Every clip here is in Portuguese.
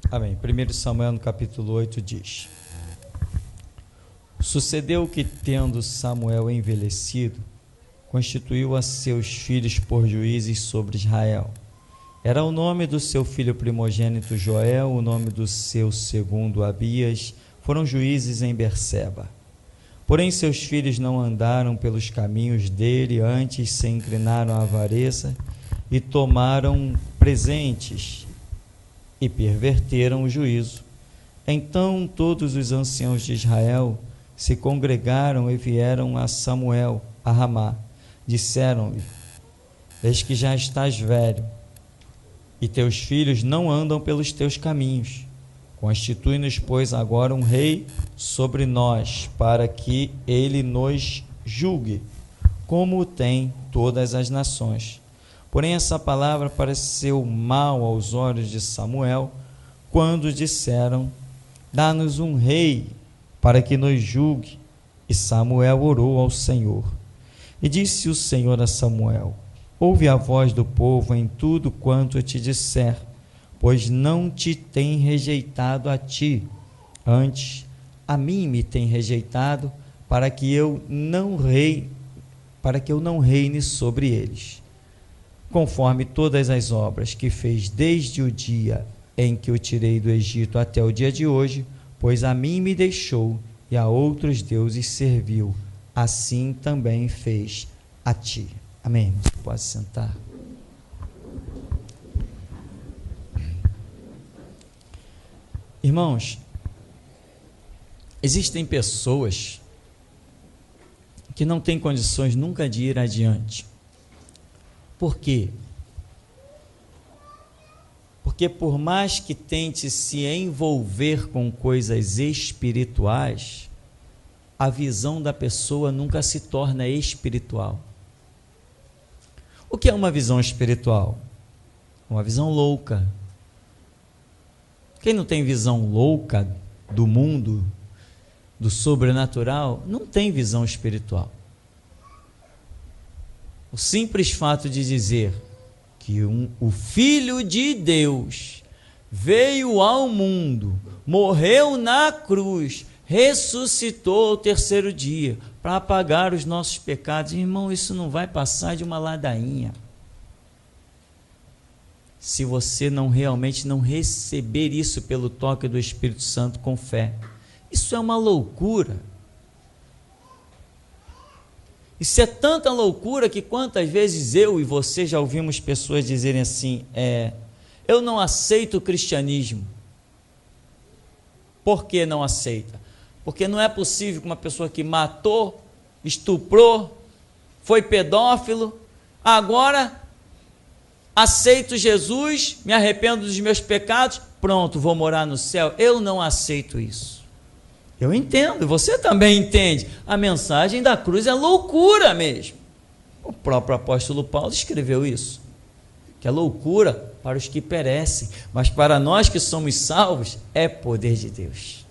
Amém. 1 Samuel, no capítulo 8, diz: Sucedeu que, tendo Samuel envelhecido, constituiu a seus filhos por juízes sobre Israel. Era o nome do seu filho primogênito Joel, o nome do seu segundo Abias, foram juízes em Berseba. Porém seus filhos não andaram pelos caminhos dele, antes se inclinaram à avareza e tomaram presentes e perverteram o juízo. Então todos os anciãos de Israel se congregaram e vieram a Samuel, a Ramá. Disseram-lhe: Eis que já estás velho, e teus filhos não andam pelos teus caminhos. Constitui-nos, pois, agora um rei sobre nós, para que ele nos julgue, como o tem todas as nações. Porém essa palavra pareceu mal aos olhos de Samuel, quando disseram: Dá-nos um rei para que nos julgue. E Samuel orou ao Senhor. E disse o Senhor a Samuel: Ouve a voz do povo em tudo quanto eu te disser, pois não te tem rejeitado a ti, antes a mim me tem rejeitado, para que eu não reine sobre eles, conforme todas as obras que fez desde o dia em que o tirei do Egito até o dia de hoje, pois a mim me deixou e a outros deuses serviu, assim também fez a ti. Amém. Você pode sentar. Irmãos, existem pessoas que não têm condições nunca de ir adiante. Por quê? Porque por mais que tente se envolver com coisas espirituais, a visão da pessoa nunca se torna espiritual. O que é uma visão espiritual? Uma visão louca. Quem não tem visão louca do mundo, do sobrenatural, não tem visão espiritual. O simples fato de dizer que o Filho de Deus veio ao mundo, morreu na cruz, ressuscitou ao terceiro dia para apagar os nossos pecados, irmão, isso não vai passar de uma ladainha. Se você realmente não receber isso pelo toque do Espírito Santo com fé, isso é uma loucura. Isso é tanta loucura que quantas vezes eu e você já ouvimos pessoas dizerem assim: eu não aceito o cristianismo. Por que não aceita? Porque não é possível que uma pessoa que matou, estuprou, foi pedófilo, agora aceito Jesus, me arrependo dos meus pecados, pronto, vou morar no céu. Eu não aceito isso. Eu entendo, você também entende. A mensagem da cruz é loucura mesmo. O próprio apóstolo Paulo escreveu isso, que é loucura para os que perecem, mas para nós que somos salvos, é poder de Deus.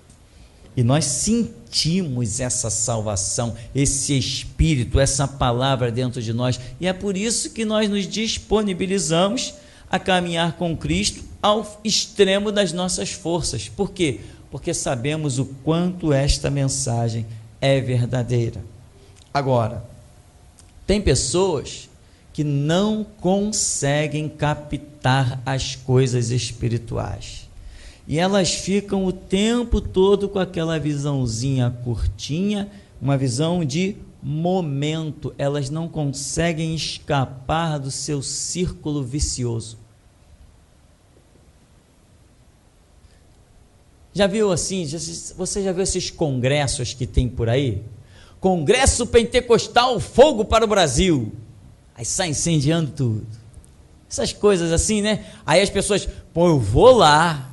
E nós sentimos essa salvação, esse Espírito, essa palavra dentro de nós, e é por isso que nós nos disponibilizamos a caminhar com Cristo ao extremo das nossas forças. Por quê? Porque sabemos o quanto esta mensagem é verdadeira. Agora, tem pessoas que não conseguem captar as coisas espirituais. E elas ficam o tempo todo com aquela visãozinha curtinha, uma visão de momento. Elas não conseguem escapar do seu círculo vicioso. Já viu assim? Você já viu esses congressos que tem por aí? Congresso Pentecostal Fogo para o Brasil. Aí sai incendiando tudo. Essas coisas assim, né? Aí as pessoas, eu vou lá.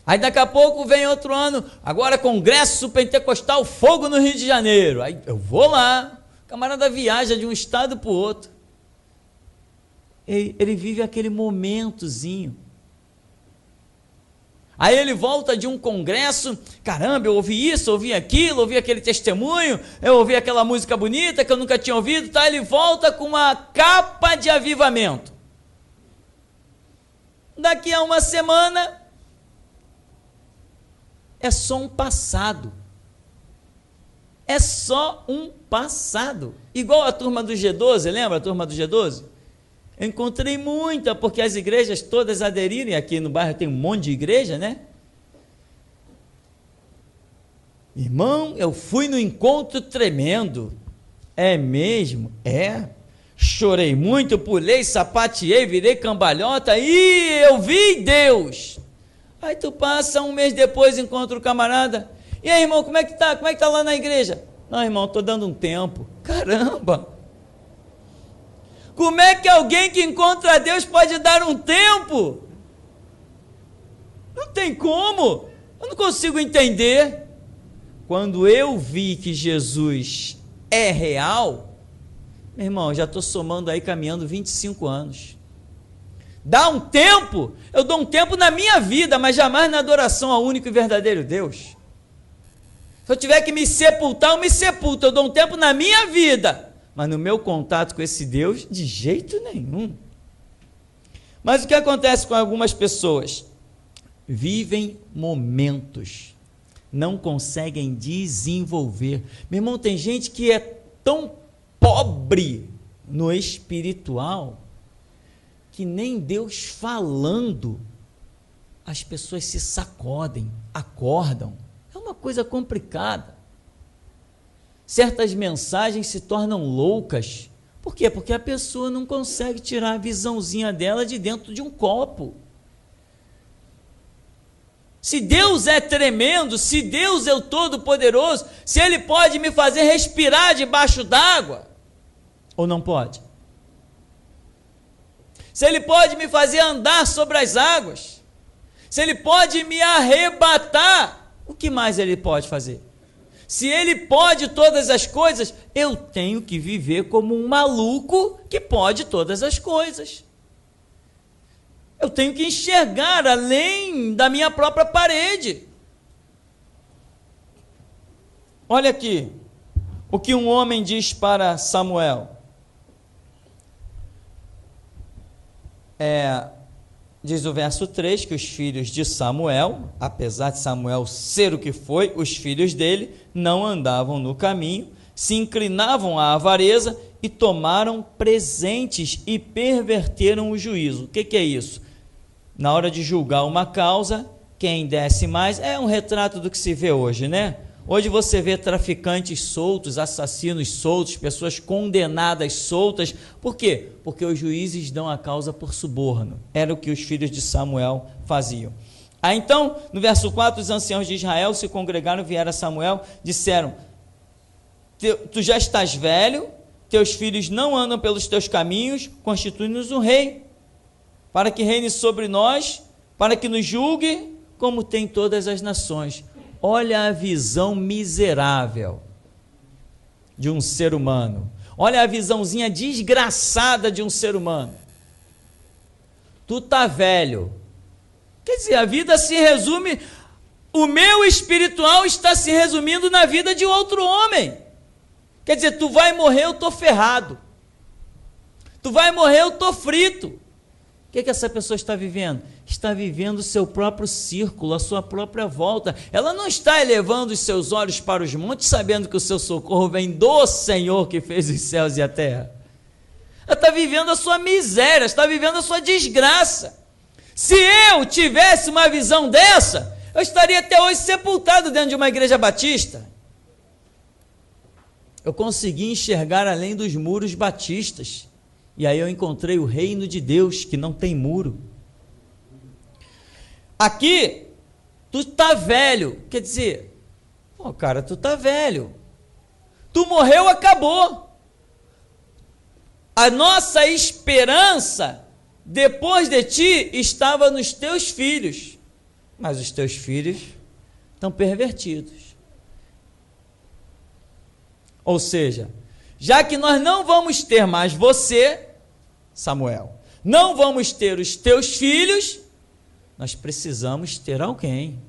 Aí daqui a pouco vem outro ano, agora Congresso Pentecostal Fogo no Rio de Janeiro. Aí eu vou lá. O camarada viaja de um estado para o outro. Ele vive aquele momentozinho. Aí ele volta de um congresso, caramba, eu ouvi isso, ouvi aquilo, ouvi aquele testemunho, eu ouvi aquela música bonita que eu nunca tinha ouvido, tá? Ele volta com uma capa de avivamento. daqui a uma semana é só um passado. É só um passado. Igual a turma do G12, lembra a turma do G12? Eu encontrei muita, porque as igrejas todas aderiram, e aqui no bairro tem um monte de igreja, né? Irmão, eu fui no encontro tremendo. É mesmo? É. Chorei muito, pulei, sapateei, virei cambalhota e eu vi Deus. Aí tu passa um mês depois, encontra o camarada. E aí, irmão, como é que tá? Como é que tá lá na igreja? Não, irmão, estou dando um tempo. Caramba! Como é que alguém que encontra Deus pode dar um tempo? Não tem como. Eu não consigo entender. Quando eu vi que Jesus é real, meu irmão, já estou somando aí, caminhando 25 anos. Dá um tempo, eu dou um tempo na minha vida, mas jamais na adoração ao único e verdadeiro Deus. Se eu tiver que me sepultar, eu me sepulto, eu dou um tempo na minha vida, mas no meu contato com esse Deus, de jeito nenhum. Mas o que acontece com algumas pessoas? Vivem momentos, não conseguem desenvolver. Meu irmão, tem gente que é tão pobre no espiritual, que nem Deus falando, as pessoas se sacodem, acordam. É uma coisa complicada. Certas mensagens se tornam loucas. Por quê? Porque a pessoa não consegue tirar a visãozinha dela de dentro de um copo. Se Deus é tremendo, se Deus é o Todo-Poderoso, se Ele pode me fazer respirar debaixo d'água, ou não pode? Se Ele pode me fazer andar sobre as águas, se Ele pode me arrebatar, o que mais Ele pode fazer? Se Ele pode todas as coisas, eu tenho que viver como um maluco que pode todas as coisas. Eu tenho que enxergar além da minha própria parede. Olha aqui o que um homem diz para Samuel. Diz o verso 3 que os filhos de Samuel, apesar de Samuel ser o que foi, os filhos dele não andavam no caminho, se inclinavam à avareza e tomaram presentes e perverteram o juízo. O que é isso? Na hora de julgar uma causa, quem desce mais é um retrato do que se vê hoje, né? Hoje você vê traficantes soltos, assassinos soltos, pessoas condenadas soltas. Por quê? Porque os juízes dão a causa por suborno. Era o que os filhos de Samuel faziam. Aí então, no verso 4, os anciãos de Israel se congregaram, vieram a Samuel, disseram: tu já estás velho, teus filhos não andam pelos teus caminhos, constitui-nos um rei, para que reine sobre nós, para que nos julgue, como tem todas as nações. Olha a visão miserável de um ser humano. Olha a visãozinha desgraçada de um ser humano. Tu tá velho. Quer dizer, a vida se resume, o meu espiritual está se resumindo na vida de outro homem. Quer dizer, tu vai morrer, eu tô ferrado. Tu vai morrer, eu tô frito. O que essa pessoa está vivendo? Está vivendo o seu próprio círculo, a sua própria volta. Ela não está elevando os seus olhos para os montes, sabendo que o seu socorro vem do Senhor que fez os céus e a terra. Ela está vivendo a sua miséria, está vivendo a sua desgraça. Se eu tivesse uma visão dessa, eu estaria até hoje sepultado dentro de uma igreja batista. Eu consegui enxergar além dos muros batistas. E aí eu encontrei o reino de Deus, que não tem muro. Aqui, tu tá velho. Quer dizer, pô, cara, tu tá velho. Tu morreu, acabou. A nossa esperança, depois de ti, estava nos teus filhos. Mas os teus filhos estão pervertidos. Ou seja, já que nós não vamos ter mais você, Samuel, não vamos ter os teus filhos, nós precisamos ter alguém.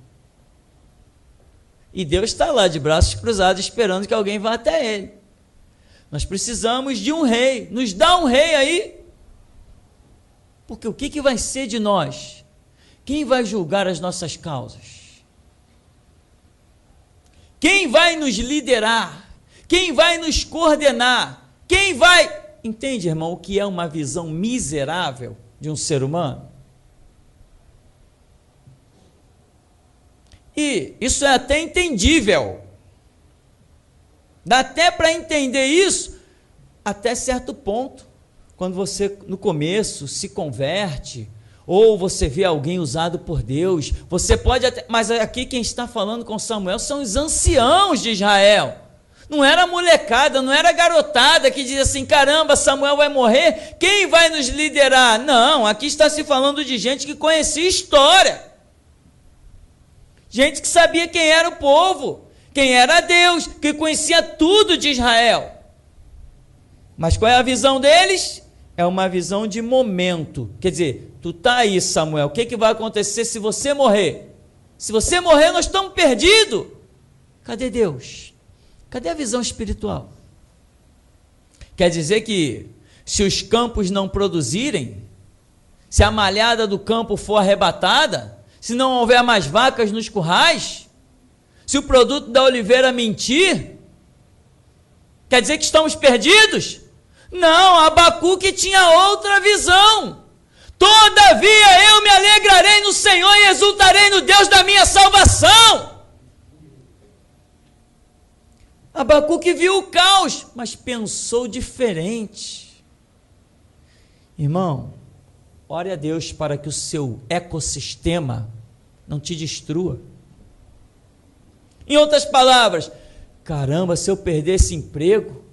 E Deus está lá de braços cruzados esperando que alguém vá até ele. Nós precisamos de um rei. Nos dá um rei aí. Porque o que vai ser de nós? Quem vai julgar as nossas causas? Quem vai nos liderar? Quem vai nos coordenar? Quem vai... Entende, irmão, o que é uma visão miserável de um ser humano? E isso é até entendível. Dá até para entender isso até certo ponto. Quando você, no começo, se converte, ou você vê alguém usado por Deus, você pode até... Mas aqui quem está falando com Samuel são os anciãos de Israel. Não era molecada, não era garotada que dizia assim, caramba, Samuel vai morrer, quem vai nos liderar? Não, aqui está se falando de gente que conhecia história. Gente que sabia quem era o povo, quem era Deus, que conhecia tudo de Israel. Mas qual é a visão deles? É uma visão de momento. Quer dizer, tu está aí, Samuel, o que vai acontecer se você morrer? Se você morrer, nós estamos perdidos. Cadê Deus? Cadê a visão espiritual? Quer dizer que se os campos não produzirem, se a malhada do campo for arrebatada, se não houver mais vacas nos currais, se o produto da oliveira mentir, quer dizer que estamos perdidos? Não, Abacuque tinha outra visão. Todavia eu me alegrarei no Senhor e exultarei no Deus da minha salvação. Abacuque viu o caos, mas pensou diferente. Irmão, ore a Deus para que o seu ecossistema não te destrua. Em outras palavras, caramba, se eu perder esse emprego,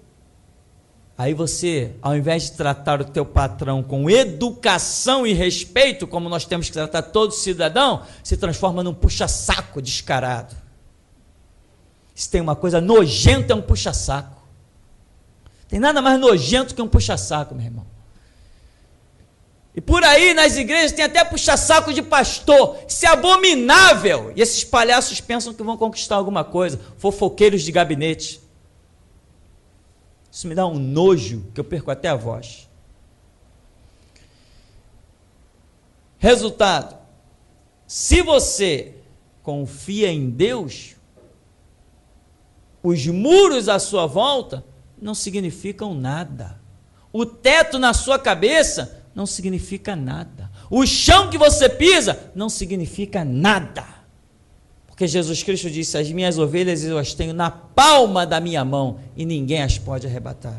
aí você, ao invés de tratar o teu patrão com educação e respeito, como nós temos que tratar todo cidadão, se transforma num puxa-saco descarado. Se tem uma coisa nojenta, é um puxa-saco. Tem nada mais nojento que um puxa-saco, meu irmão. E por aí, nas igrejas, tem até puxa-saco de pastor. Isso é abominável. E esses palhaços pensam que vão conquistar alguma coisa. Fofoqueiros de gabinete. Isso me dá um nojo, que eu perco até a voz. Resultado. Se você confia em Deus, os muros à sua volta não significam nada. O teto na sua cabeça não significa nada. O chão que você pisa não significa nada. Porque Jesus Cristo disse, as minhas ovelhas eu as tenho na palma da minha mão e ninguém as pode arrebatar.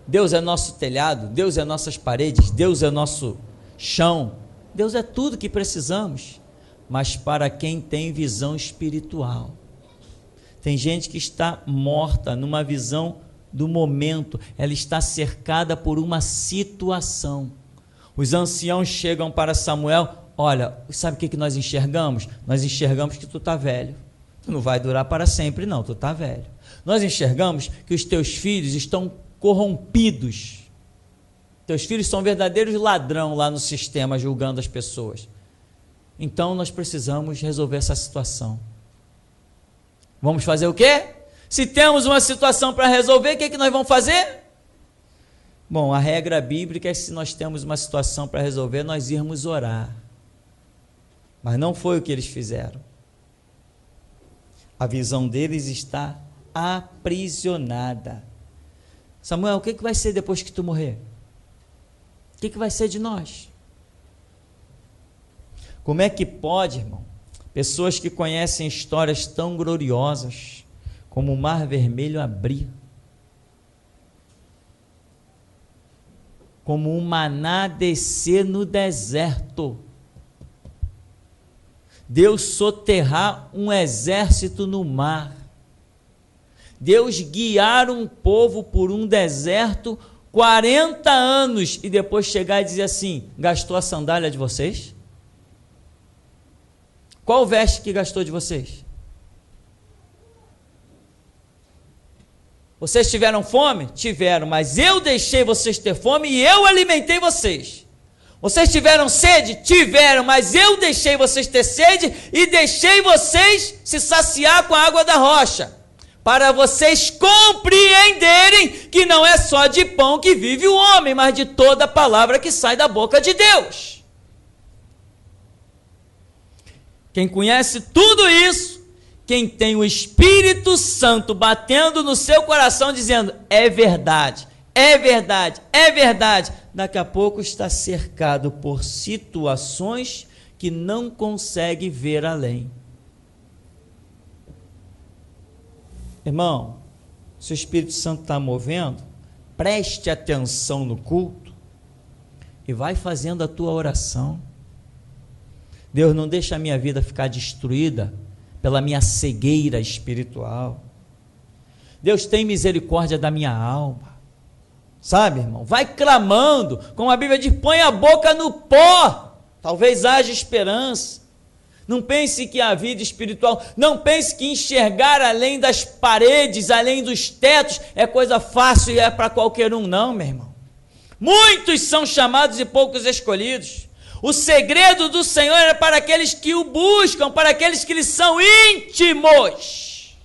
Deus é nosso telhado, Deus é nossas paredes, Deus é nosso chão, Deus é tudo que precisamos, mas para quem tem visão espiritual. Tem gente que está morta numa visão do momento, ela está cercada por uma situação. Os anciãos chegam para Samuel, olha, sabe o que nós enxergamos? Nós enxergamos que tu está velho, tu não vai durar para sempre não, tu está velho. Nós enxergamos que os teus filhos estão corrompidos, teus filhos são verdadeiros ladrão lá no sistema, julgando as pessoas. Então nós precisamos resolver essa situação. Vamos fazer o quê? Se temos uma situação para resolver, o que nós vamos fazer? Bom, a regra bíblica é que se nós temos uma situação para resolver, nós irmos orar. Mas não foi o que eles fizeram. A visão deles está aprisionada. Samuel, o que vai ser depois que tu morrer? O que vai ser de nós? Como é que pode, irmão, pessoas que conhecem histórias tão gloriosas, como o Mar Vermelho abrir, como um maná descer no deserto, Deus soterrar um exército no mar, Deus guiar um povo por um deserto 40 anos e depois chegar e dizer assim, gastou a sandália de vocês? Qual o veste que gastou de vocês? Vocês tiveram fome? Tiveram, mas eu deixei vocês ter fome e eu alimentei vocês. Vocês tiveram sede? Tiveram, mas eu deixei vocês ter sede e deixei vocês se saciar com a água da rocha, para vocês compreenderem que não é só de pão que vive o homem, mas de toda palavra que sai da boca de Deus. Quem conhece tudo isso, quem tem o Espírito Santo batendo no seu coração dizendo, é verdade, é verdade, é verdade, daqui a pouco está cercado por situações que não consegue ver além. Irmão, se o Espírito Santo está movendo, preste atenção no culto e vai fazendo a tua oração. Deus, não deixa a minha vida ficar destruída pela minha cegueira espiritual. Deus, tem misericórdia da minha alma. Sabe, irmão? Vai clamando, como a Bíblia diz, põe a boca no pó, talvez haja esperança. Não pense que a vida espiritual, não pense que enxergar além das paredes, além dos tetos, é coisa fácil e é para qualquer um, não, meu irmão. Muitos são chamados e poucos escolhidos. O segredo do Senhor é para aqueles que o buscam, para aqueles que lhe são íntimos.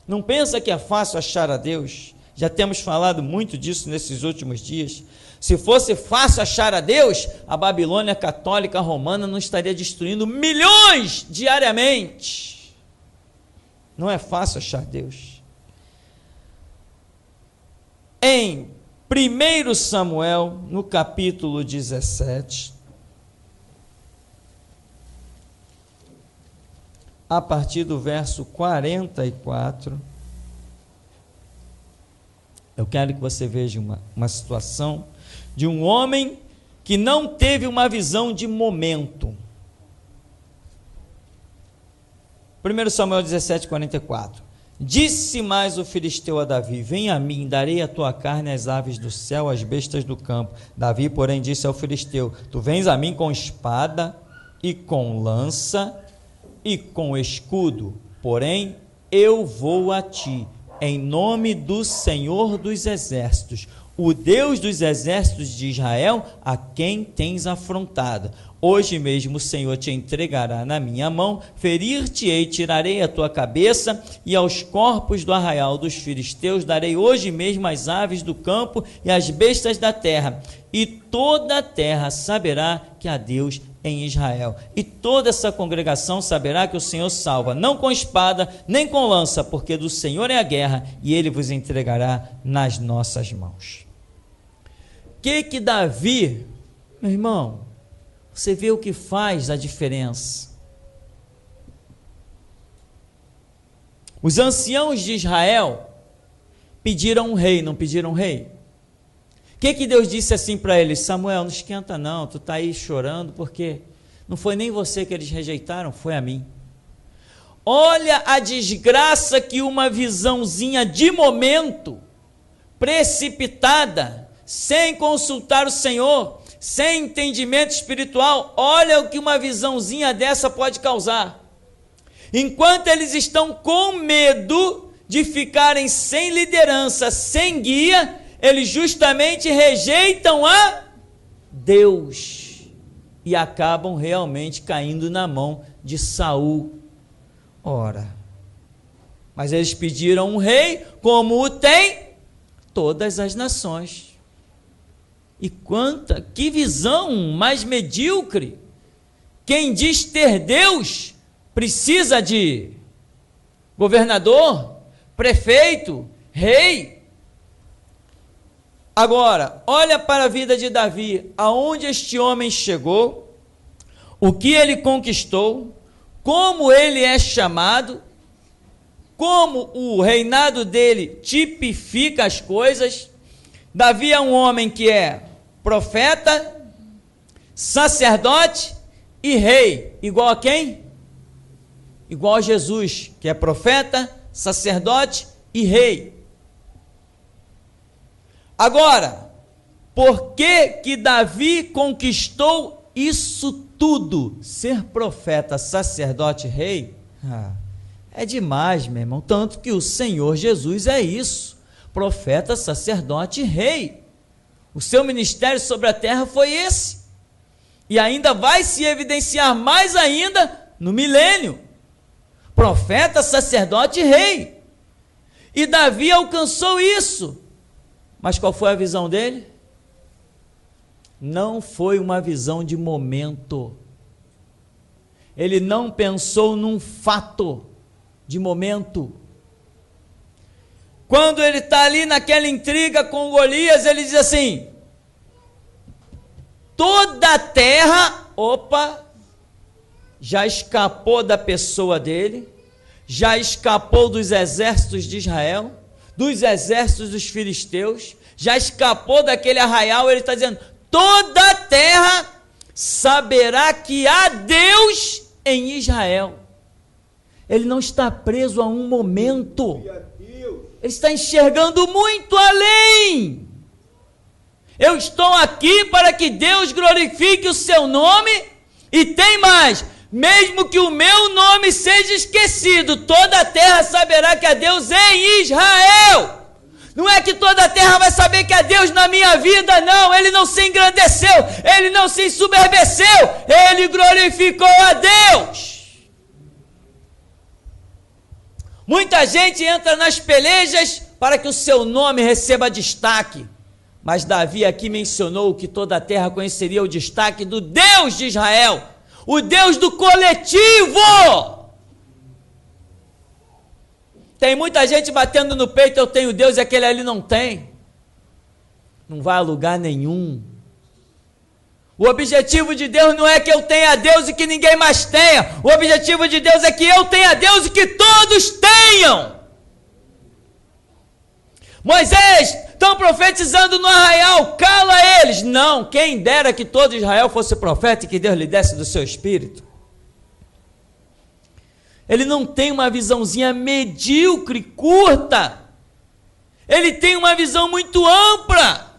Não pensa que é fácil achar a Deus. Já temos falado muito disso nesses últimos dias. Se fosse fácil achar a Deus, a Babilônia católica romana não estaria destruindo milhões diariamente. Não é fácil achar Deus. Em 1 Samuel, no capítulo 17, a partir do verso 44, eu quero que você veja uma situação de um homem que não teve uma visão de momento. 1 Samuel 17, 44. Disse mais o filisteu a Davi, vem a mim, darei a tua carne às aves do céu, às bestas do campo. Davi, porém, disse ao filisteu, tu vens a mim com espada e com lança e com escudo, porém eu vou a ti, em nome do Senhor dos exércitos, o Deus dos exércitos de Israel, a quem tens afrontado. Hoje mesmo o Senhor te entregará na minha mão, ferir-te-ei, tirarei a tua cabeça, e aos corpos do arraial dos filisteus darei hoje mesmo as aves do campo e as bestas da terra, e toda a terra saberá que há Deus em Israel, e toda essa congregação saberá que o Senhor salva, não com espada, nem com lança, porque do Senhor é a guerra, e Ele vos entregará nas nossas mãos. Que Davi, meu irmão, você vê o que faz a diferença. Os anciãos de Israel pediram um rei, não pediram um rei? O que Deus disse assim para eles? Samuel, não esquenta não, tu está aí chorando, porque não foi nem você que eles rejeitaram, foi a mim. Olha a desgraça que uma visãozinha de momento, precipitada, sem consultar o Senhor, sem entendimento espiritual, olha o que uma visãozinha dessa pode causar. Enquanto eles estão com medo de ficarem sem liderança, sem guia, eles justamente rejeitam a Deus e acabam realmente caindo na mão de Saul. Ora, mas eles pediram um rei como o tem todas as nações. E que visão mais medíocre! Quem diz ter Deus precisa de governador, prefeito, rei. Agora, olha para a vida de Davi, aonde este homem chegou, o que ele conquistou, como ele é chamado, como o reinado dele tipifica as coisas. Davi é um homem que é profeta, sacerdote e rei, igual a quem? Igual a Jesus, que é profeta, sacerdote e rei. Agora, por que Davi conquistou isso tudo? Ser profeta, sacerdote, rei? É demais, meu irmão, tanto que o Senhor Jesus é isso, profeta, sacerdote e rei. O seu ministério sobre a terra foi esse, e ainda vai se evidenciar mais ainda no milênio, profeta, sacerdote e rei. E Davi alcançou isso, mas qual foi a visão dele? Não foi uma visão de momento. Ele não pensou num fato de momento. Quando ele está ali naquela intriga com Golias, ele diz assim: toda a terra, já escapou da pessoa dele, já escapou dos exércitos de Israel, dos exércitos dos filisteus, já escapou daquele arraial. Ele está dizendo: toda a terra saberá que há Deus em Israel. Ele não está preso a um momento, ele está enxergando muito além. Eu estou aqui para que Deus glorifique o seu nome, e tem mais: mesmo que o meu nome seja esquecido, toda a terra saberá que há Deus em Israel. Não é que toda a terra vai saber que há Deus na minha vida, não. Ele não se engrandeceu, ele não se ensoberbeceu, ele glorificou a Deus. Muita gente entra nas pelejas para que o seu nome receba destaque, mas Davi aqui mencionou que toda a terra conheceria o destaque do Deus de Israel, o Deus do coletivo. Tem muita gente batendo no peito: eu tenho Deus, e aquele ali não tem. Não vai a lugar nenhum. O objetivo de Deus não é que eu tenha Deus e que ninguém mais tenha. O objetivo de Deus é que eu tenha Deus e que todos tenham. Moisés, estão profetizando no arraial, cala eles. Não, quem dera que todo Israel fosse profeta e que Deus lhe desse do seu espírito. Ele não tem uma visãozinha medíocre, curta. Ele tem uma visão muito ampla.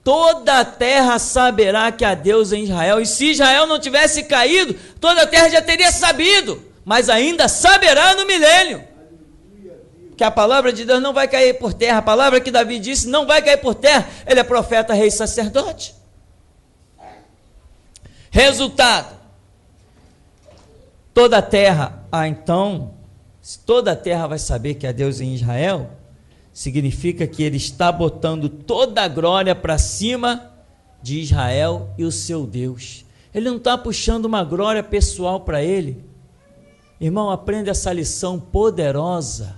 Toda a terra saberá que há Deus em Israel. E se Israel não tivesse caído, toda a terra já teria sabido, mas ainda saberá no milênio. Que a palavra de Deus não vai cair por terra. A palavra que Davi disse não vai cair por terra. Ele é profeta, rei e sacerdote. Resultado: toda a terra. Então, se toda a terra vai saber que há Deus em Israel, significa que ele está botando toda a glória para cima de Israel e o seu Deus. Ele não está puxando uma glória pessoal para ele. Irmão, aprenda essa lição poderosa.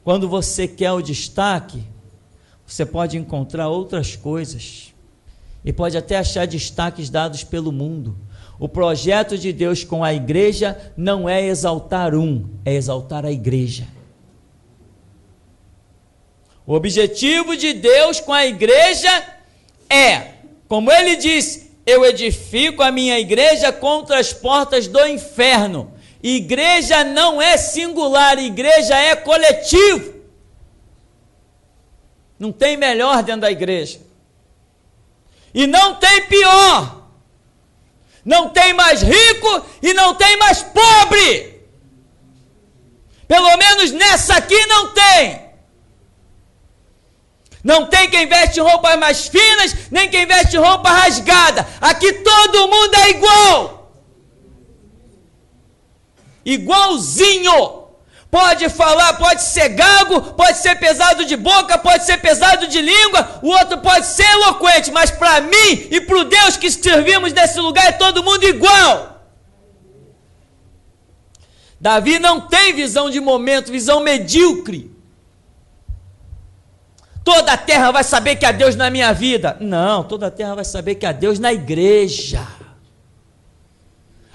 Quando você quer o destaque, você pode encontrar outras coisas, e pode até achar destaques dados pelo mundo. O projeto de Deus com a igreja não é exaltar é exaltar a igreja. O objetivo de Deus com a igreja é, como ele disse: eu edifico a minha igreja contra as portas do inferno. Igreja não é singular, igreja é coletivo. Não tem melhor dentro da igreja, e não tem pior. Não tem mais rico e não tem mais pobre. Pelo menos nessa aqui não tem. Não tem quem veste roupas mais finas, nem quem veste roupa rasgada. Aqui todo mundo é igual. Igualzinho. Pode falar, pode ser gago, pode ser pesado de boca, pode ser pesado de língua, o outro pode ser eloquente, mas para mim e para o Deus que servimos nesse lugar é todo mundo igual. Davi não tem visão de momento, visão medíocre. Toda a terra vai saber que há Deus na minha vida. Não, toda a terra vai saber que há Deus na igreja.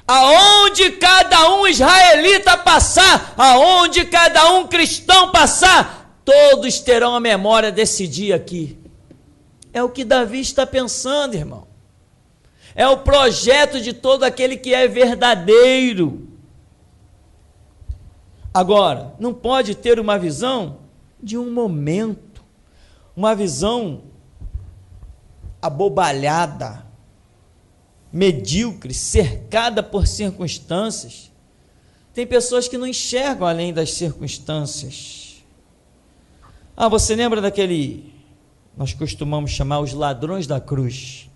Aonde cada um israelita passar, aonde cada um cristão passar, todos terão a memória desse dia aqui. É o que Davi está pensando, irmão. É o projeto de todo aquele que é verdadeiro. Agora, não pode ter uma visão de um momento, uma visão abobalhada, medíocre, cercada por circunstâncias. Tem pessoas que não enxergam além das circunstâncias. Você lembra daquele, nós costumamos chamar os ladrões da cruz?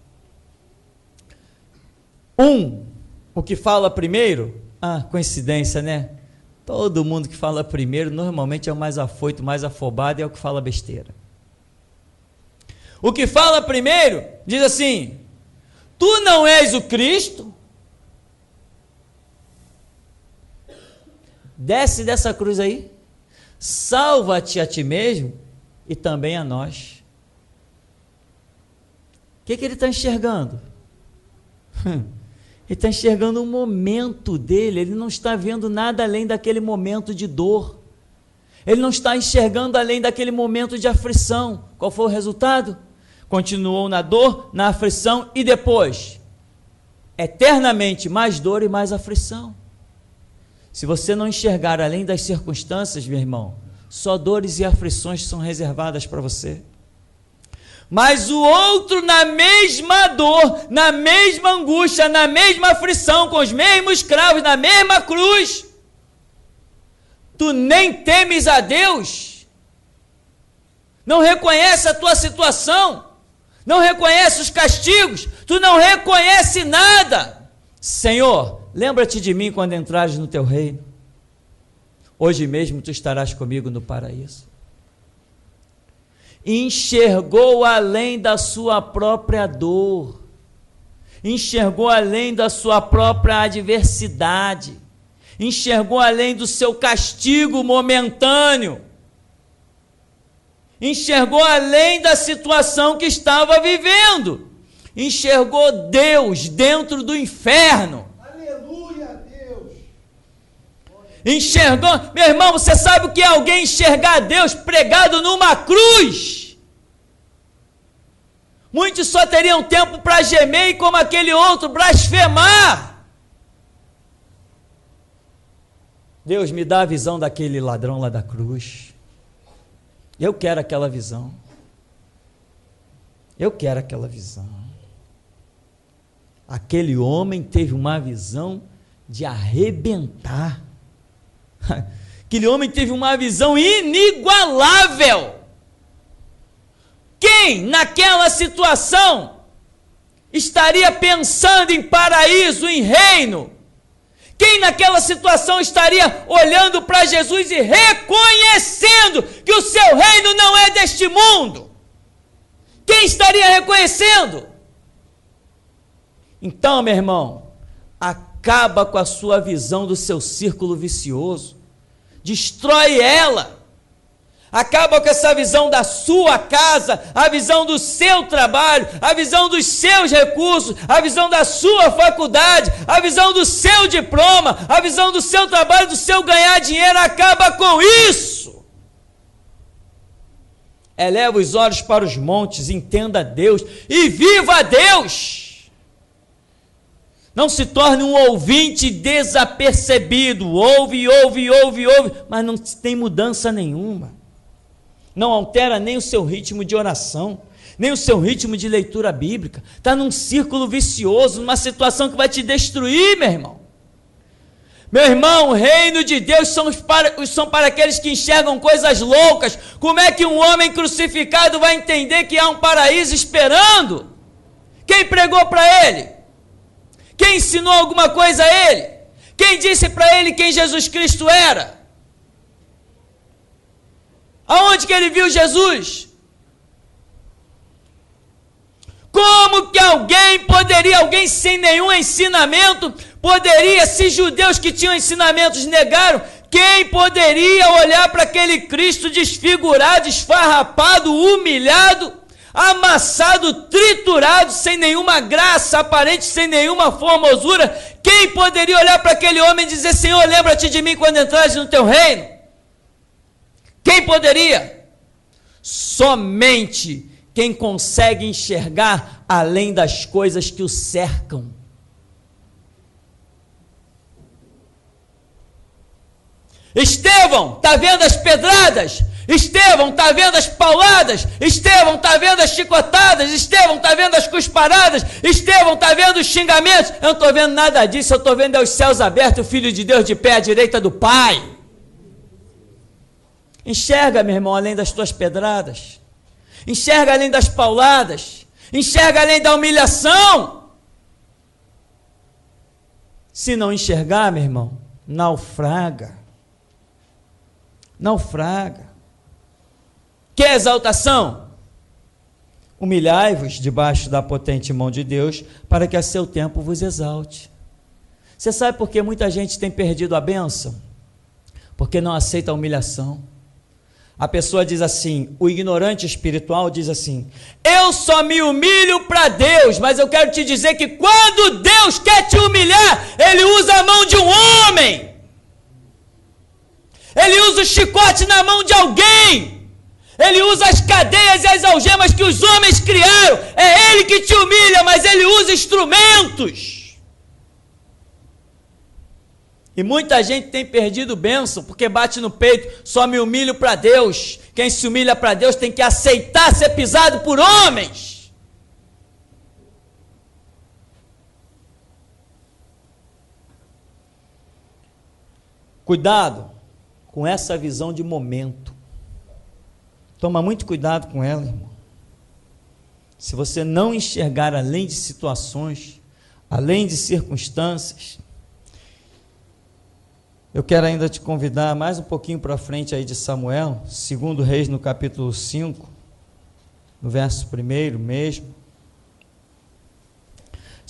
O que fala primeiro, coincidência, né? Todo mundo que fala primeiro normalmente é o mais afoito, mais afobado, e é o que fala besteira. O que fala primeiro diz assim: tu não és o Cristo? desce dessa cruz aí, salva-te a ti mesmo e também a nós. O que ele está enxergando? Ele está enxergando um momento dele, ele não está vendo nada além daquele momento de dor, ele não está enxergando além daquele momento de aflição. Qual foi o resultado? Continuou na dor, na aflição e depois, eternamente, mais dor e mais aflição. Se você não enxergar além das circunstâncias, meu irmão, só dores e aflições são reservadas para você. Mas o outro, na mesma dor, na mesma angústia, na mesma aflição, com os mesmos cravos, na mesma cruz, tu nem temes a Deus, não reconhece a tua situação, não reconhece os castigos, tu não reconhece nada. Senhor, lembra-te de mim quando entrares no teu reino. Hoje mesmo tu estarás comigo no paraíso. Enxergou além da sua própria dor, enxergou além da sua própria adversidade, enxergou além do seu castigo momentâneo, enxergou além da situação que estava vivendo, enxergou Deus dentro do inferno. Aleluia, Deus! Enxergou, meu irmão, você sabe o que é alguém enxergar Deus pregado numa cruz? Muitos só teriam tempo para gemer e, como aquele outro, blasfemar. Deus, me dá a visão daquele ladrão lá da cruz. Eu quero aquela visão. Eu quero aquela visão. Aquele homem teve uma visão de arrebentar. Aquele homem teve uma visão inigualável. Quem naquela situação estaria pensando em paraíso, em reino? Quem naquela situação estaria olhando para Jesus e reconhecendo que o seu reino não é deste mundo? Quem estaria reconhecendo? Então, meu irmão, acaba com a sua visão do seu círculo vicioso, destrói ela, acaba com essa visão da sua casa, a visão do seu trabalho, a visão dos seus recursos, a visão da sua faculdade, a visão do seu diploma, a visão do seu trabalho, do seu ganhar dinheiro. Acaba com isso. Eleva os olhos para os montes, entenda Deus e viva Deus. Não se torne um ouvinte desapercebido, ouve, mas não tem mudança nenhuma. Não altera nem o seu ritmo de oração, nem o seu ritmo de leitura bíblica. Está num círculo vicioso, numa situação que vai te destruir, meu irmão. Meu irmão, o reino de Deus são para aqueles que enxergam coisas loucas. Como é que um homem crucificado vai entender que há um paraíso esperando? Quem pregou para ele? Quem ensinou alguma coisa a ele? Quem disse para ele quem Jesus Cristo era? Aonde que ele viu Jesus? Como que alguém sem nenhum ensinamento, poderia, se judeus que tinham ensinamentos negaram, quem poderia olhar para aquele Cristo desfigurado, esfarrapado, humilhado, amassado, triturado, sem nenhuma graça aparente, sem nenhuma formosura? Quem poderia olhar para aquele homem e dizer: Senhor, lembra-te de mim quando entrares no teu reino? Quem poderia? Somente quem consegue enxergar além das coisas que o cercam. Estevão, está vendo as pedradas? Estevão, está vendo as pauladas? Estevão, está vendo as chicotadas? Estevão, está vendo as cusparadas? Estevão, está vendo os xingamentos? Eu não estou vendo nada disso, eu estou vendo os céus abertos, o Filho de Deus de pé à direita do Pai. Enxerga, meu irmão, além das tuas pedradas. Enxerga além das pauladas. Enxerga além da humilhação. Se não enxergar, meu irmão, naufraga. Naufraga. Quer exaltação? Humilhai-vos debaixo da potente mão de Deus, para que a seu tempo vos exalte. Você sabe por que muita gente tem perdido a bênção? porque não aceita a humilhação. A pessoa diz assim, o ignorante espiritual diz assim, eu só me humilho para Deus, mas eu quero te dizer que quando Deus quer te humilhar, Ele usa a mão de um homem, Ele usa o chicote na mão de alguém, Ele usa as cadeias e as algemas que os homens criaram, é Ele que te humilha, mas Ele usa instrumentos. E muita gente tem perdido bênção, porque bate no peito, só me humilho para Deus. Quem se humilha para Deus tem que aceitar ser pisado por homens. Cuidado com essa visão de momento. Toma muito cuidado com ela, irmão. Se você não enxergar além de situações, além de circunstâncias, eu quero ainda te convidar mais um pouquinho para frente aí de Samuel, 2 Reis no capítulo 5, no verso 1 mesmo.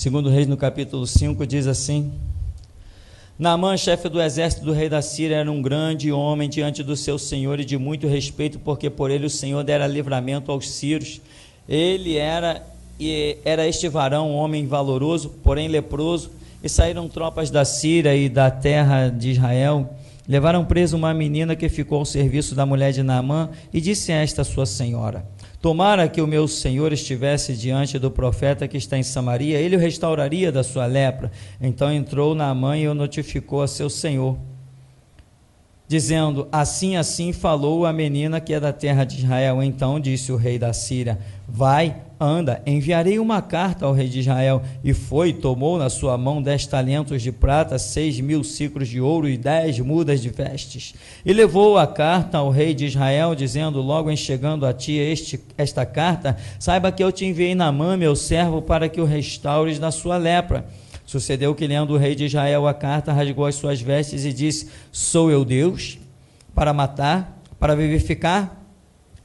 2 Reis no capítulo 5 diz assim, Naamã, chefe do exército do rei da Síria, era um grande homem diante do seu senhor e de muito respeito, porque por ele o Senhor dera livramento aos sírios. Ele era este varão, um homem valoroso, porém leproso, e saíram tropas da Síria e da terra de Israel, levaram preso uma menina que ficou ao serviço da mulher de Naamã, e disse a esta sua senhora, tomara que o meu senhor estivesse diante do profeta que está em Samaria, ele o restauraria da sua lepra. Então entrou Naamã e o notificou a seu senhor, dizendo, assim falou a menina que é da terra de Israel. Então disse o rei da Síria, vai, anda, enviarei uma carta ao rei de Israel. E foi, tomou na sua mão 10 talentos de prata, 6.000 siclos de ouro e 10 mudas de vestes. E levou a carta ao rei de Israel, dizendo, logo em chegando a ti esta carta, saiba que eu te enviei Naamã, meu servo, para que o restaures da sua lepra. Sucedeu que, lendo o rei de Israel a carta, rasgou as suas vestes e disse, sou eu Deus, para matar, para vivificar,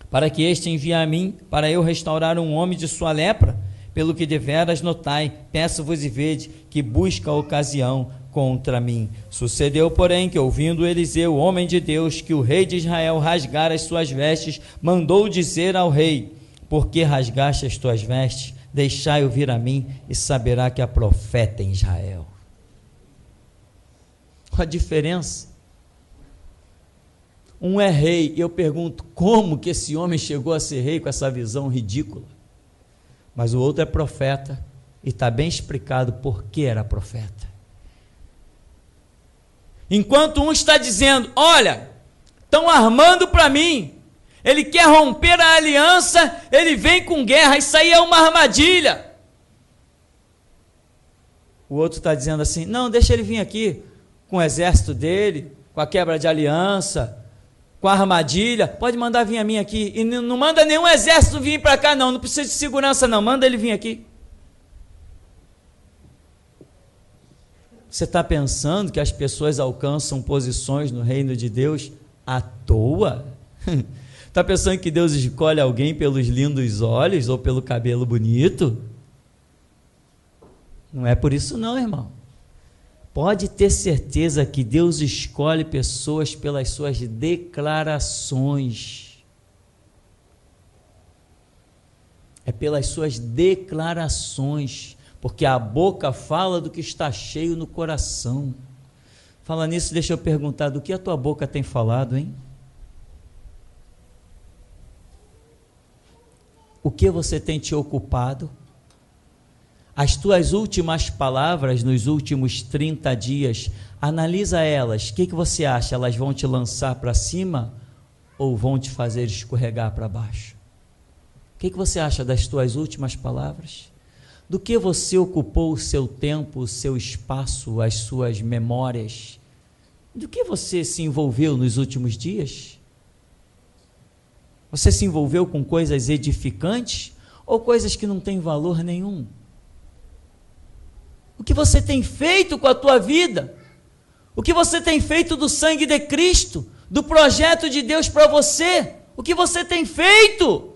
para que este envie a mim, para eu restaurar um homem de sua lepra? Pelo que deveras notai, peço-vos e vede, que busca a ocasião contra mim. Sucedeu, porém, que ouvindo Eliseu, homem de Deus, que o rei de Israel rasgara as suas vestes, mandou dizer ao rei, por que rasgaste as tuas vestes? Deixai-o vir a mim e saberá que há profeta em Israel. Qual a diferença? Um é rei, e eu pergunto, como que esse homem chegou a ser rei com essa visão ridícula? Mas o outro é profeta, e está bem explicado por que era profeta. Enquanto um está dizendo, olha, estão armando para mim, ele quer romper a aliança, ele vem com guerra, isso aí é uma armadilha. O outro está dizendo assim, não, deixa ele vir aqui, com o exército dele, com a quebra de aliança, com a armadilha, pode mandar vir a mim aqui, e não manda nenhum exército vir para cá não precisa de segurança não, manda ele vir aqui. Você está pensando que as pessoas alcançam posições no reino de Deus à toa? Está pensando que Deus escolhe alguém pelos lindos olhos ou pelo cabelo bonito? Não é por isso não, irmão. Pode ter certeza que Deus escolhe pessoas pelas suas declarações. É pelas suas declarações, porque a boca fala do que está cheio no coração. Fala nisso, deixa eu perguntar, do que a tua boca tem falado, hein? O que você tem te ocupado? As tuas últimas palavras nos últimos 30 dias, analisa elas. O que você acha? Elas vão te lançar para cima ou vão te fazer escorregar para baixo? O que você acha das tuas últimas palavras? Do que você ocupou o seu tempo, o seu espaço, as suas memórias? Do que você se envolveu nos últimos dias? Você se envolveu com coisas edificantes ou coisas que não têm valor nenhum? O que você tem feito com a tua vida? O que você tem feito do sangue de Cristo? Do projeto de Deus para você? O que você tem feito?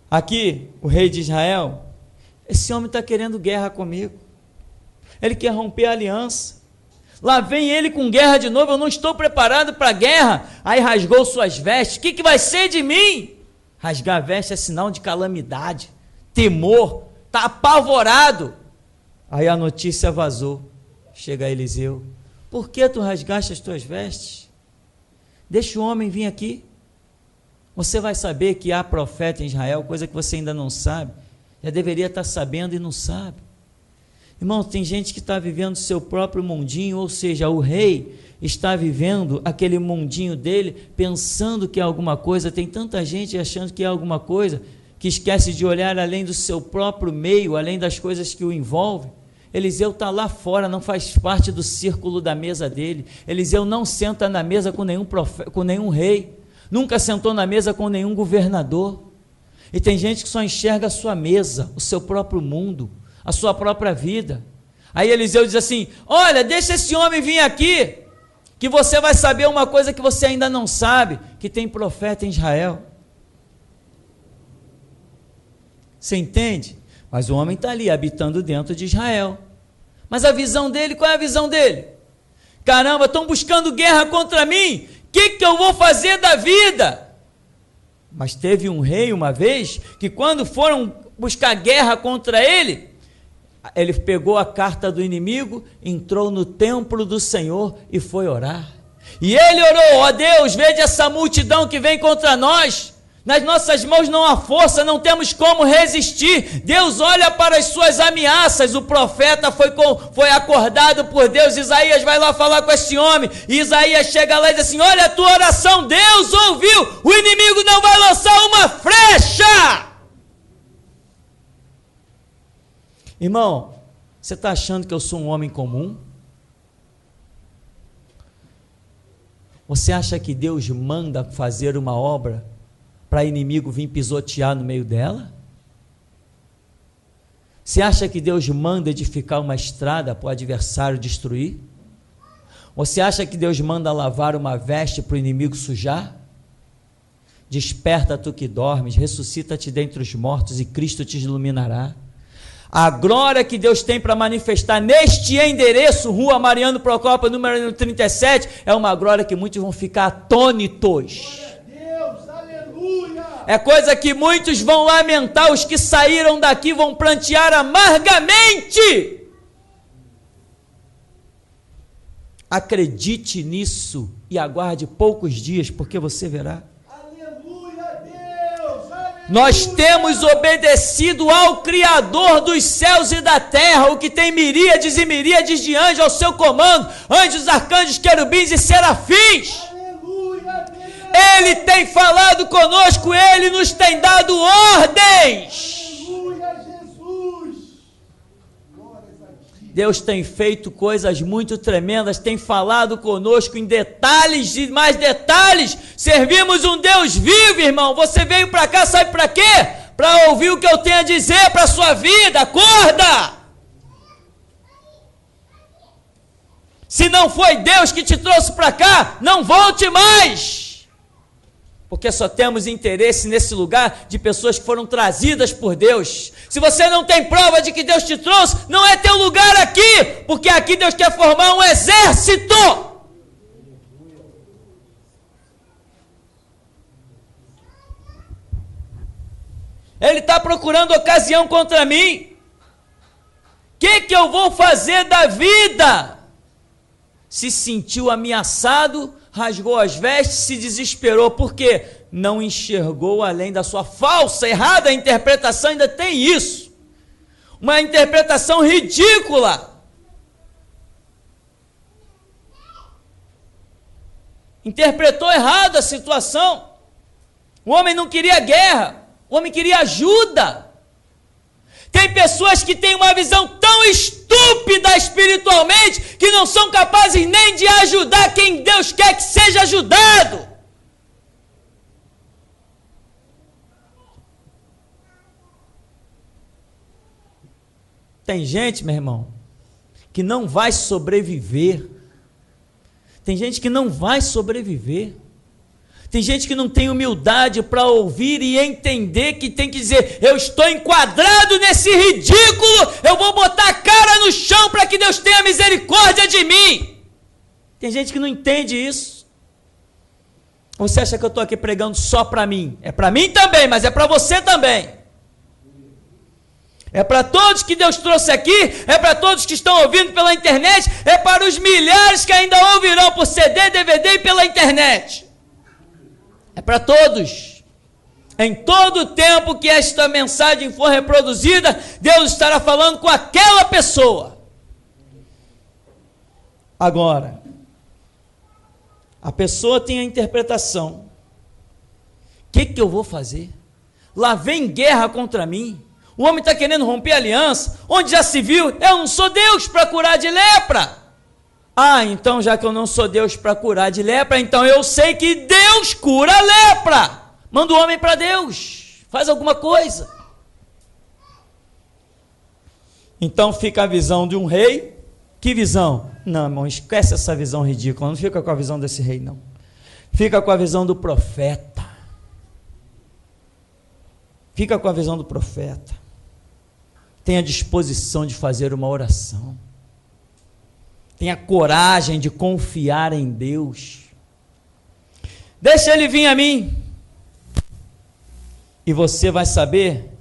Aqui, o rei de Israel, esse homem está querendo guerra comigo. Ele quer romper a aliança. Lá vem ele com guerra de novo, eu não estou preparado para a guerra. Aí rasgou suas vestes, o que vai ser de mim? Rasgar a veste é sinal de calamidade, temor, está apavorado. Aí a notícia vazou, chega Eliseu, por que tu rasgaste as tuas vestes? Deixa o homem vir aqui, você vai saber que há profeta em Israel, coisa que você ainda não sabe, já deveria estar sabendo e não sabe. Irmão, tem gente que está vivendo seu próprio mundinho, ou seja, o rei está vivendo aquele mundinho dele, pensando que é alguma coisa. Tem tanta gente achando que é alguma coisa, que esquece de olhar além do seu próprio meio, além das coisas que o envolvem. Eliseu está lá fora, não faz parte do círculo da mesa dele. Eliseu não senta na mesa com nenhum rei, nunca sentou na mesa com nenhum governador. E tem gente que só enxerga a sua mesa, o seu próprio mundo, a sua própria vida. Aí Eliseu diz assim, olha, deixa esse homem vir aqui, que você vai saber uma coisa que você ainda não sabe, que tem profeta em Israel. Você entende? Mas o homem está ali, habitando dentro de Israel. Mas a visão dele, qual é a visão dele? Caramba, estão buscando guerra contra mim, o que eu vou fazer da vida? Mas teve um rei uma vez, que quando foram buscar guerra contra ele pegou a carta do inimigo, entrou no templo do Senhor e foi orar. E ele orou, ó Deus, vede essa multidão que vem contra nós, nas nossas mãos não há força, não temos como resistir. Deus olha para as suas ameaças. O profeta foi acordado por Deus. Isaías vai lá falar com esse homem, e Isaías chega lá e diz assim, olha a tua oração, Deus ouviu, o inimigo não vai lançar uma flecha. Irmão, você está achando que eu sou um homem comum? Você acha que Deus manda fazer uma obra para inimigo vir pisotear no meio dela? Você acha que Deus manda edificar uma estrada para o adversário destruir? Você acha que Deus manda lavar uma veste para o inimigo sujar? Desperta tu que dormes, ressuscita-te dentre os mortos e Cristo te iluminará. A glória que Deus tem para manifestar neste endereço, Rua Mariano Procópio, número 37, é uma glória que muitos vão ficar atônitos. Deus, aleluia! É coisa que muitos vão lamentar, os que saíram daqui vão prantear amargamente. Acredite nisso e aguarde poucos dias, porque você verá. Nós temos obedecido ao Criador dos céus e da terra, o que tem miríades e miríades de anjos ao seu comando, anjos, arcanjos, querubins e serafins. Aleluia, Ele tem falado conosco, Ele nos tem dado ordens. aleluia, Jesus! Glórias a ti. Deus tem feito coisas muito tremendas, tem falado conosco em detalhes e mais detalhes. Servimos um Deus vivo, irmão. Você veio para cá, sabe para quê? Para ouvir o que eu tenho a dizer para a sua vida. Acorda! Se não foi Deus que te trouxe para cá, não volte mais. Porque só temos interesse nesse lugar de pessoas que foram trazidas por Deus. Se você não tem prova de que Deus te trouxe, não é teu lugar aqui, porque aqui Deus quer formar um exército. Ele está procurando ocasião contra mim. O que eu vou fazer da vida? Se sentiu ameaçado, rasgou as vestes, se desesperou, porque não enxergou além da sua falsa, errada interpretação. Ainda tem isso, uma interpretação ridícula. Interpretou errado a situação. O homem não queria guerra, o homem queria ajuda. Tem pessoas que têm uma visão tão estúpida espiritualmente que não são capazes nem de ajudar quem Deus quer que seja ajudado. Tem gente, meu irmão, que não vai sobreviver. Tem gente que não vai sobreviver. Tem gente que não tem humildade para ouvir e entender que tem que dizer: eu estou enquadrado nesse ridículo, eu vou botar a cara no chão para que Deus tenha misericórdia de mim. Tem gente que não entende isso. Ou você acha que eu estou aqui pregando só para mim? É para mim também, mas é para você também. É para todos que Deus trouxe aqui, é para todos que estão ouvindo pela internet, é para os milhares que ainda ouvirão por CD, DVD e pela internet. É para todos. Em todo o tempo que esta mensagem for reproduzida, Deus estará falando com aquela pessoa. Agora, a pessoa tem a interpretação. O que eu vou fazer? Lá vem guerra contra mim. O homem está querendo romper a aliança. Onde já se viu? Eu não sou Deus para curar de lepra. Ah, então já que eu não sou Deus para curar de lepra, então eu sei que Deus cura a lepra. Manda o homem para Deus. Faz alguma coisa. Então fica a visão de um rei. Que visão? Não, irmão, esquece essa visão ridícula. Não fica com a visão desse rei, não. Fica com a visão do profeta. Fica com a visão do profeta. Tenha disposição de fazer uma oração. Tenha coragem de confiar em Deus. Deixa ele vir a mim. E você vai saber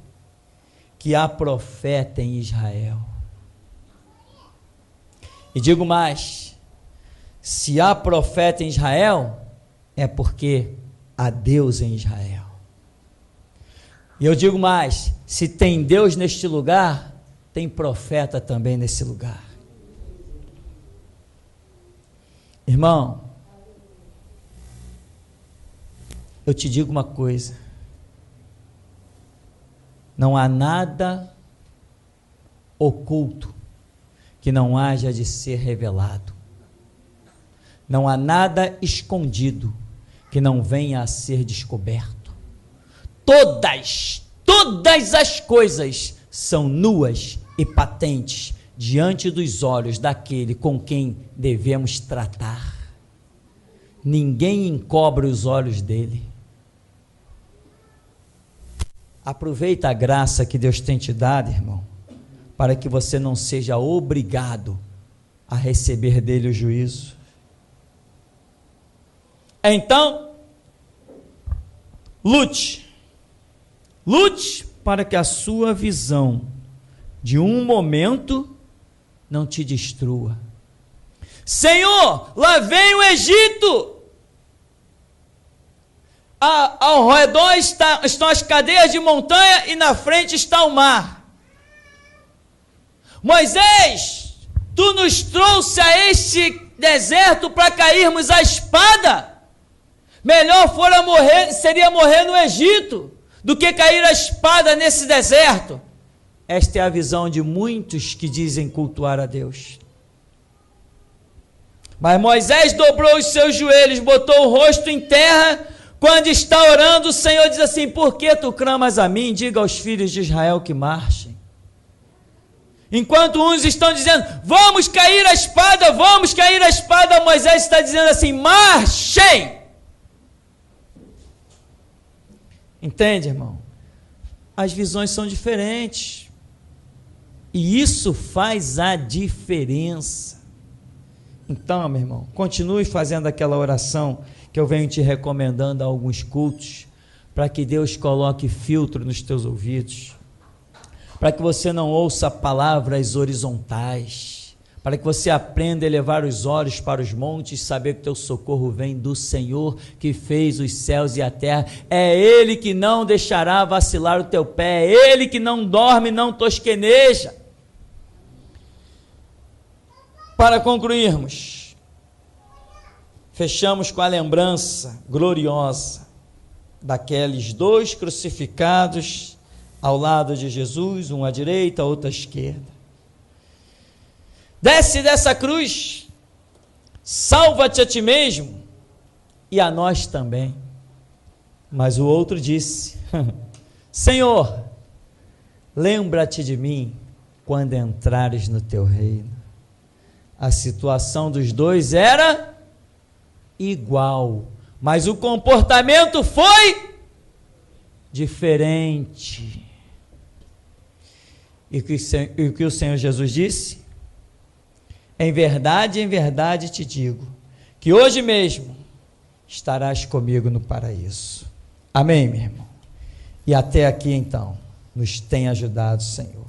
que há profeta em Israel. E digo mais, se há profeta em Israel, é porque há Deus em Israel. E eu digo mais, se tem Deus neste lugar, tem profeta também nesse lugar. Irmão, eu te digo uma coisa, não há nada oculto que não haja de ser revelado. Não há nada escondido que não venha a ser descoberto. Todas as coisas são nuas e patentes diante dos olhos daquele com quem devemos tratar. Ninguém encobre os olhos dele. Aproveita a graça que Deus tem te dado, irmão, para que você não seja obrigado a receber dele o juízo. Então, lute para que a sua visão de um momento não te destrua. Senhor, lá vem o Egito. Ao redor estão as cadeias de montanha e na frente está o mar. Moisés, tu nos trouxe a este deserto para cairmos à espada? Melhor seria morrer no Egito do que cair à espada nesse deserto. Esta é a visão de muitos que dizem cultuar a Deus. Mas Moisés dobrou os seus joelhos, botou o rosto em terra. Quando está orando, o Senhor diz assim: por que tu clamas a mim? Diga aos filhos de Israel que marchem. Enquanto uns estão dizendo: vamos cair a espada, Moisés está dizendo assim: marchem. Entende, irmão? As visões são diferentes. E isso faz a diferença. Então, meu irmão, continue fazendo aquela oração que eu venho te recomendando a alguns cultos, para que Deus coloque filtro nos teus ouvidos, para que você não ouça palavras horizontais, para que você aprenda a elevar os olhos para os montes, saber que teu socorro vem do Senhor, que fez os céus e a terra. É Ele que não deixará vacilar o teu pé, é Ele que não dorme, não tosqueneja. Para concluirmos, fechamos com a lembrança gloriosa daqueles dois crucificados ao lado de Jesus, um à direita, outro à esquerda. Desce dessa cruz, salva-te a ti mesmo e a nós também. Mas o outro disse: Senhor, lembra-te de mim quando entrares no teu reino. A situação dos dois era igual, Mas o comportamento foi diferente. E o que o Senhor Jesus disse? Em verdade te digo, que hoje mesmo estarás comigo no paraíso. Amém, meu irmão? E até aqui então, nos tem ajudado, Senhor.